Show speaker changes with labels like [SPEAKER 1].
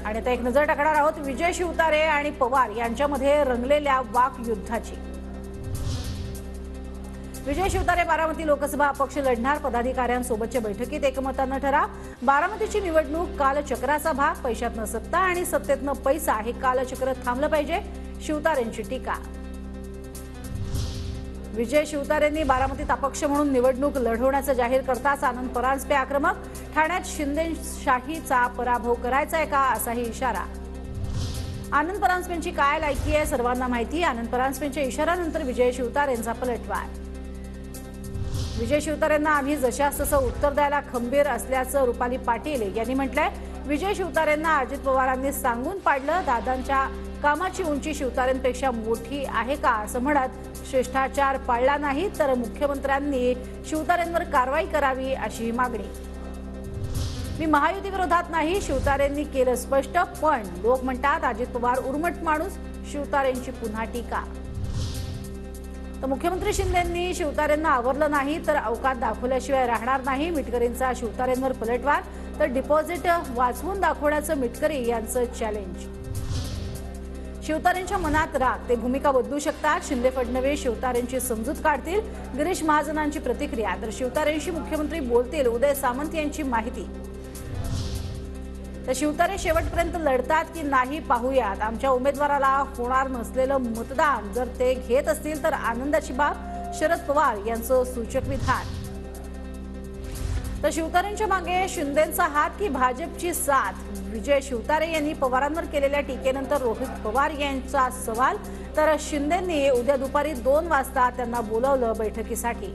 [SPEAKER 1] आणि आता एक नजर टाकणार आहोत विजय शिवतारे आणि पवार यांच्यामध्ये रंगलेल्या वाकयुद्धाची। विजय शिवतारे बारामती लोकसभा अपक्ष लढणार, पदाधिकाऱ्यांसोबतच्या बैठकीत एकमतानं ठराव। बारामतीची निवडणूक कालचक्राचा भाग, पैशातनं सत्ता आणि सत्तेतनं पैसा हे कालचक्र थांबलं पाहिजे, शिवतारेंची टीका। विजय शिवतारेंनी बारामतीत अपक्ष म्हणून निवडणूक लढवण्याचं जाहीर करताच आनंद परांजपे आक्रमक। ठाण्यात शिंदेशाहीचा पराभव करायचा आहे का असाही इशारा। आनंद परांजपेंची काय लायकी आहे सर्वांना माहिती। आनंद परांजपेंच्या इशाऱ्यानंतर विजय शिवतारेंचा पलटवार। विजय शिवतारेंना आम्ही जशास तसं उत्तर द्यायला खंबीर असल्याचं रुपाली पाटील यांनी म्हटलंय। विजय शिवतारेंना अजित पवारांनी सांगून पाडलं, दादांच्या कामाची उंची शिवतारेंपेक्षा मोठी आहे का असं म्हणत शिष्टाचार पाळला नाही तर मुख्यमंत्र्यांनी शिवतारेंवर कारवाई करावी अशी मागणी। मी महायुती विरोधात नाही, शिवतारेंनी केलं स्पष्ट, पण लोक म्हणतात अजित पवार उर्मट माणूस, शिवतारेंची पुन्हा टीका। तर मुख्यमंत्री शिंदेंनी शिवतारेंना आवरलं नाही तर अवकात दाखवल्याशिवाय राहणार नाही, मिटकरींचा शिवतारेंवर पलटवार। तर डिपॉझिट वाचवून दाखवण्याचं मिटकरी यांचं चॅलेंज। शिवतारेंच्या मनात राग, ते भूमिका बदलू शकतात, शिंदे फडणवीस शिवतारेंची समजूत काढतील, गिरीश महाजनांची प्रतिक्रिया। तर शिवतारेंशी मुख्यमंत्री बोलतील, उदय सामंत यांची माहिती। तर शिवतारे शेवटपर्यंत लढतात की नाही पाहूयात। आमच्या उमेदवाराला होणार नसलेलं मतदान जर ते घेत असतील तर आनंदाची बाब, शरद पवार यांचं सूचक विधान। तर शिवतारेंच्या मागे शिंदेंचा हात की भाजपची साथ, विजय शिवतारे यांनी पवारांवर केलेल्या टीकेनंतर रोहित पवार यांचा सवाल। तर शिंदेंनी उद्या दुपारी 2 वाजता त्यांना बोलावलं बैठकीसाठी।